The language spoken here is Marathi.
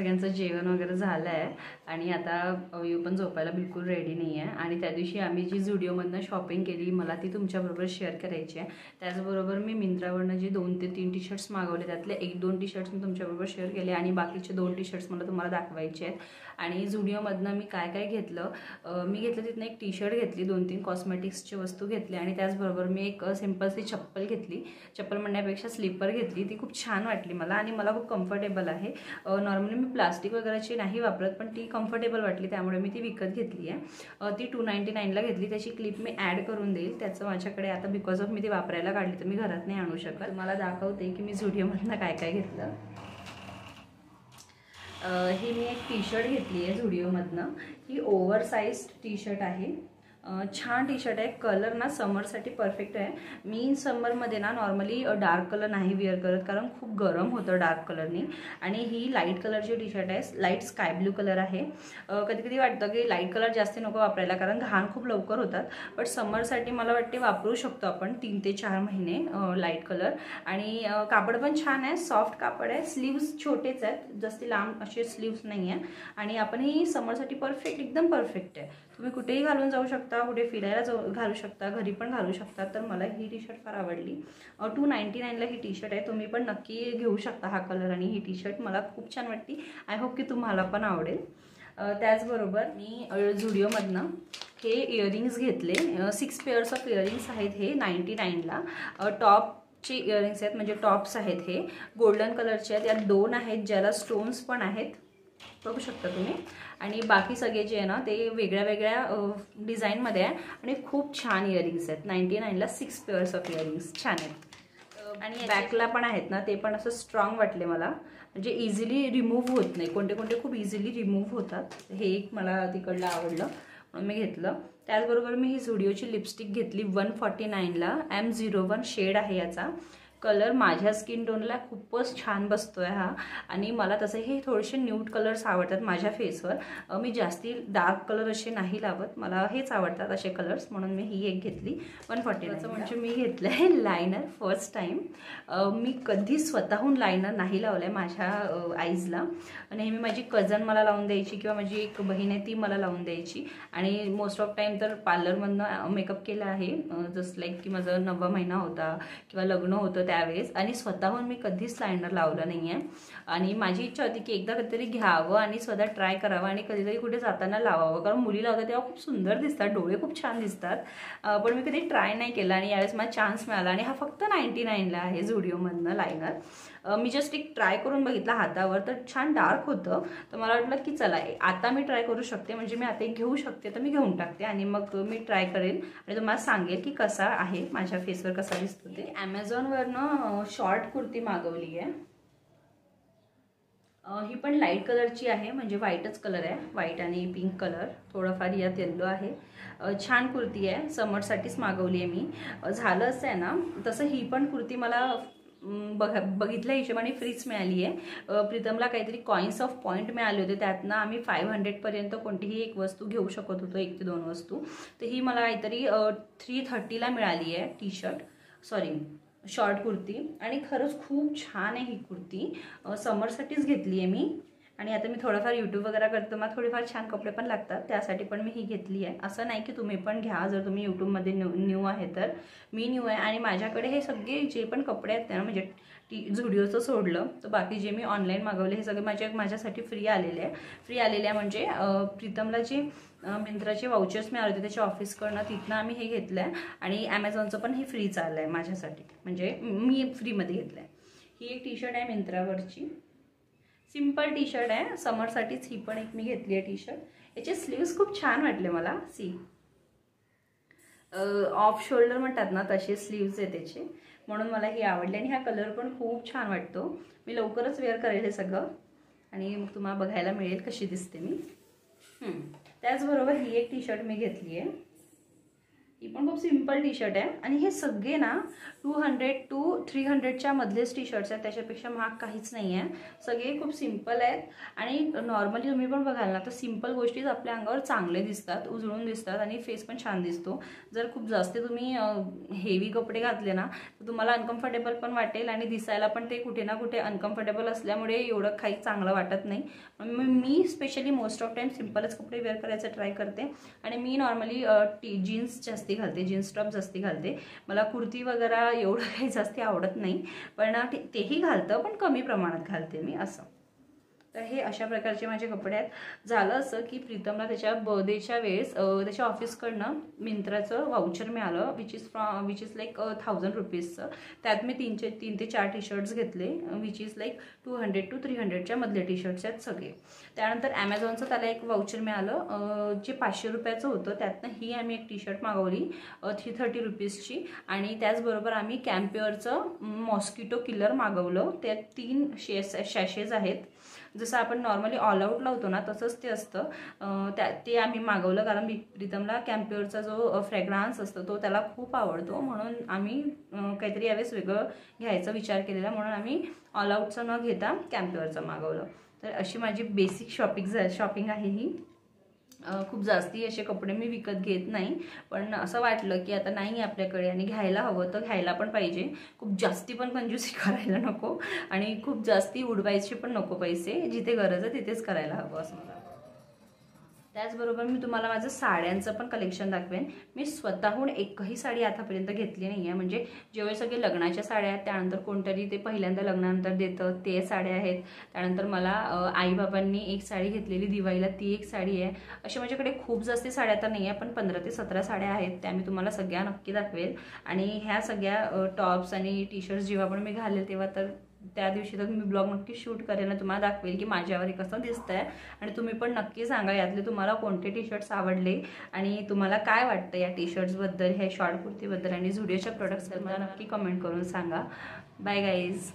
सगळ्यांचं जेवण वगैरे झालं आहे आणि आता अवयव पण झोपायला बिलकुल रेडी नाही आहे. आणि त्या दिवशी आम्ही जी झुडिओमधनं शॉपिंग केली मला ती तुमच्याबरोबर शेअर करायची आहे. त्याचबरोबर मी मिंत्रावरनं जे 2 ते 3 टी शर्ट्स मागवले त्यातले 1-2 टी शर्ट्स मी तुमच्याबरोबर शेअर केले आणि बाकीचे 2 टी शर्ट्स मला तुम्हाला दाखवायचे आहेत. आणि झुडिओमधनं मी काय काय घेतलं, मी घेतलं तिथनं एक टी शर्ट घेतली, 2-3 कॉस्मेटिक्सची वस्तू घेतली आणि त्याचबरोबर मी एक सिम्पलची चप्पल घेतली. चप्पल म्हणण्यापेक्षा स्लीपर घेतली, ती खूप छान वाटली मला आणि मला खूप कम्फर्टेबल आहे. नॉर्मली मी प्लास्टिक वगैरेची नाही वापरत पण ती कम्फर्टेबल वाटली त्यामुळे मी ती विकत घेतली आहे. ती 299ला घेतली. त्याची क्लिप मी ॲड करून देईल. त्याचं माझ्याकडे आता बिकॉज ऑफ मी ती वापरायला काढली तर मी घरात नाही आणू शकत. मला दाखवते की मी झुडिओमधनं काय काय घेतलं. ही मी एक टी शर्ट घेतली आहे झुडिओमधनं. ही ओव्हरसाइज टी शर्ट आहे. छान टी शर्ट आहे. कलर ना समरसाठी परफेक्ट आहे. मी समरमध्ये ना नॉर्मली डार्क कलर नाही वेअर करत कारण खूप गरम होतं डार्क कलरनी. आणि ही लाईट कलरची टी शर्ट आहे. लाईट स्काय ब्लू कलर आहे. कधी कधी वाटतं की लाईट कलर जास्त नको वापरायला कारण घाण खूप लवकर होतात. बट समरसाठी मला वाटते वापरू शकतो आपण 3 ते 4 महिने लाईट कलर. आणि कापड पण छान आहे, सॉफ्ट कापड आहे. स्लीव्स छोटेच आहेत, जास्त लांब असे स्लीव्स नाही आहे. आणि आपण ही समरसाठी परफेक्ट, एकदम परफेक्ट आहे. तुम्ही कुठेही घालून जाऊ शकता, कुठे फिरायला घालू शकता, घरी पण घालू शकता. तर मला ही टी शर्ट फार आवडली. 299ला ही टी शर्ट आहे. तुम्ही पण नक्की घेऊ शकता हा कलर आणि ही टी शर्ट मला खूप छान वाटली. आय होप की तुम्हाला पण आवडेल. त्याचबरोबर मी झुडिओमधनं हे इयरिंग्स घेतले. 6 पेअर्स ऑफ इयरिंग्स आहेत हे 99ला. टॉपचे इयरिंग्स आहेत, म्हणजे टॉप्स आहेत. हे गोल्डन कलरचे आहेत. यात 2 आहेत ज्याला स्टोन्स पण आहेत, बघू शकता तुम्ही. आणि बाकी सगळे जे आहे ना ते वेगळ्या वेगळ्या डिझाईनमध्ये आहे आणि खूप छान इयरिंग्स आहेत. 99ला 6 पेअर्स ऑफ इयरिंग्स छान आहेत. आणि बॅकला पण आहेत ना, ते पण असं स्ट्रॉंग वाटले मला, म्हणजे इझिली रिमूव्ह होत नाही. कोणते कोणते खूप इझिली रिमूव्ह होतात. हे एक मला तिकडलं आवडलं म्हणून मी घेतलं. त्याचबरोबर मी ही झुडिओची लिपस्टिक घेतली 149ला. M01 शेड आहे याचा. कलर माझ्या स्किन टोनला खूपच छान बसतोय हा. आणि मला तसं हे थोडेसे न्यूड कलर्स आवडतात माझ्या फेसवर. मी जास्ती डार्क कलर असे नाही लावत, मला हेच आवडतात असे कलर्स, म्हणून मी ही एक घेतली 149चं. म्हणजे मी घेतलं आहे लायनर फर्स्ट टाईम. मी कधी स्वतःहून लायनर नाही लावलं आहे माझ्या आईजला. नेहमी माझी कझन मला लावून द्यायची किंवा माझी एक बहीण आहे ती मला लावून द्यायची. आणि मोस्ट ऑफ टाईम तर पार्लरमधनं मेकअप केला आहे. जस्ट लाईक की माझा 9वा महिना होता किंवा लग्न होतं त्यावेळेस. आणि स्वतःहून मी कधीच लायनर लावलं नाही आहे. आणि माझी इच्छा होती की एकदा कधीतरी घ्यावं आणि स्वतः ट्राय करावं आणि कधीतरी कुठे जाताना लावावं, कारण मुली लावतात तेव्हा खूप सुंदर दिसतात, डोळे खूप छान दिसतात. पण मी कधी ट्राय नाही केलं आणि यावेळेस मला चान्स मिळाला. आणि हा फक्त 99ला आहे झुडिओमधनं लायनर. मी जस्ट एक ट्राय करून बघितला हातावर, तर छान डार्क होतं. तर मला वाटलं की चला आता मी ट्राय करू शकते, म्हणजे मी आता एक घेऊ शकते, तर मी घेऊन टाकते आणि मग मी ट्राय करेल आणि तुम्हाला सांगेल की कसा आहे, माझ्या फेसवर कसा दिसतो ते. ॲमेझॉनवरनं शॉर्ट कुर्ती मागवली आहे. ही पण लाईट कलरची आहे, म्हणजे व्हाईटच कलर आहे, व्हाईट आणि पिंक कलर, थोडंफार यात येल्लो आहे. छान कुर्ती आहे, समरसाठीच मागवली आहे मी. झालं असं आहे ना, तसं ही पण कुर्ती मला बघितल्या हिशोबाने फ्रीच मिळाली आहे. प्रीतमला काहीतरी कॉइन्स ऑफ पॉईंट मिळाले होते, त्यातनं आम्ही 500पर्यंत कोणतीही एक वस्तू घेऊ शकत होतो, 1 ते 2 वस्तू. तर ही मला काहीतरी 330ला मिळाली आहे T shirt, sorry short kurti. आणि खरंच खूप छान आहे ही कुर्ती. समरसाठीच घेतली आहे मी. आणि आता मी थोडंफार यूट्यूब वगैरे करतो, मला थोडेफार छान कपडे पण लागतात, त्यासाठी पण मी ही घेतली आहे. असं नाही की तुम्ही पण घ्या जर तुम्ही यूट्यूबमध्ये न्यू आहे तर. मी न्यू आहे आणि माझ्याकडे हे सगळे जे पण कपडे आहेत ना, म्हणजे झुडिओचं सोडलं तर बाकी जे मी ऑनलाईन मागवले हे सगळे माझ्यासाठी फ्री आलेले आहे. म्हणजे प्रीतमला जे मिंत्राचे वाउचर्स मिळाले होते त्याच्या ऑफिसकडनं, तिथनं आम्ही हे घेतलं आहे. आणि ॲमेझॉनचं पण हे फ्री चाललं आहे माझ्यासाठी, म्हणजे मी फ्रीमध्ये घेतलं आहे. ही एक टी शर्ट आहे मिंत्रावरची, सिंपल टी शर्ट आहे, समरसाठीच ही पण एक मी घेतली आहे टी शर्ट. याचे स्लीव्स खूप छान वाटले मला. सी ऑफ शोल्डर म्हणतात ना तसे स्लीव्स आहे त्याचे, म्हणून मला ही आवडली. आणि हा कलर पण खूप छान वाटतो. मी लवकरच वेअर करेल हे सगळं आणि मग तुम्हाला बघायला मिळेल कशी दिसते मी. त्याचबरोबर ही एक टी शर्ट मी घेतली आहे. ही पण खूप सिम्पल टी शर्ट आहे आणि हे सगळे ना 200 to 300च्या मधलेच टी शर्ट्स आहेत, त्याच्यापेक्षा महाग काहीच नाही आहे. सगळे खूप सिम्पल आहेत आणि नॉर्मली तुम्ही पण बघाल ना तर सिम्पल गोष्टीच आपल्या अंगावर चांगले दिसतात, उजळून दिसतात आणि फेस पण छान दिसतो. जर खूप जास्त तुम्ही हेवी कपडे घातले ना तर तुम्हाला अनकम्फर्टेबल पण वाटेल आणि दिसायला पण ते कुठे ना कुठे अनकम्फर्टेबल असल्यामुळे एवढं काही चांगलं वाटत नाही. मी स्पेशली मोस्ट ऑफ टाइम सिम्पलच कपडे वेअर करायचं ट्राय करते आणि मी नॉर्मली जीन्स जास्ती घालते, जीन्स टॉप जास्ती घालते. मला कुर्ती वगैरे एवढं काही जास्ती आवडत नाही, पण तेही घालतं पण कमी प्रमाणात घालते मी असं. तर हे अशा प्रकारचे माझे कपडे आहेत. झालं असं की प्रीतमला त्याच्या बर्थडेच्या वेळेस त्याच्या ऑफिसकडनं मिंत्राचं वाउचर मिळालं विच इज लाईक 1000 रुपीजचं. त्यात मी 3 ते 4 टी शर्ट्स घेतले विच इज लाईक 200 to 300च्या मधले टी शर्ट्स आहेत सगळे. त्यानंतर ॲमेझॉनचं त्याला एक वाउचर मिळालं जे 500 रुपयाचं होतं. त्यातनं ही आम्ही एक टी शर्ट मागवली 330 रुपीजची आणि त्याचबरोबर आम्ही कॅम्प्युअरचं मॉस्किटो किलर मागवलं. त्यात 3 शॅशेज आहेत. जसं आपण नॉर्मली ऑल आउट लावतो ना तसंच ते असतं. ते आम्ही मागवलं कारण प्रीतमला कॅम्प्युअरचा जो फ्रेग्रन्स असतो तो त्याला खूप आवडतो, म्हणून आम्ही काहीतरी यावेळेस वेगळं घ्यायचा विचार केलेला, म्हणून आम्ही ऑल आउटचं न घेता कॅम्प्युअरचं मागवलं. तर अशी माझी बेसिक शॉपिंग आहे ही. खूप जास्ती असे कपडे मी विकत घेत नाही, पण असं वाटलं की आता नाही आपल्याकडे आणि घ्यायला हवं तर घ्यायला पण पाहिजे. खूप जास्ती पण कंजूसी करायला नको आणि खूप जास्ती उडवायचे पण नको पैसे. जिथे गरज आहे तिथेच करायला हवं असं मला. त्याचबरोबर मी तुम्हाला माझं साड्यांचं पण कलेक्शन दाखवेन. मी स्वतःहून एकही साडी आतापर्यंत घेतली नाही आहे. म्हणजे जेवढे सगळे लग्नाच्या साड्या आहेत, त्यानंतर कोणतरी ते पहिल्यांदा लग्नानंतर देतं ते साड्या आहेत. त्यानंतर मला आईबाबांनी एक साडी घेतलेली दिवाळीला, ती एक साडी आहे. अशा माझ्याकडे खूप जास्त साड्या तर नाही आहे, पण 15 ते 17 साड्या आहेत. त्या मी तुम्हाला सगळ्या नक्की दाखवेल. आणि ह्या सगळ्या टॉप्स आणि टी शर्ट्स जेव्हा पण मी घालेल तेव्हा तर त्या दिवशी तर मी ब्लॉग नक्की शूट करेन, तुम्हाला दाखवेल की माझ्यावर कसं दिसतंय. आणि तुम्ही पण नक्की सांगा यातले तुम्हाला कोणते टी शर्ट्स आवडले आणि तुम्हाला काय वाटतं या टी शर्ट्सबद्दल, ह्या शॉर्ट कुर्तीबद्दल आणि झुडिओच्या प्रोडक्ट्सबद्दल नक्की कमेंट करून सांगा. Bye guys.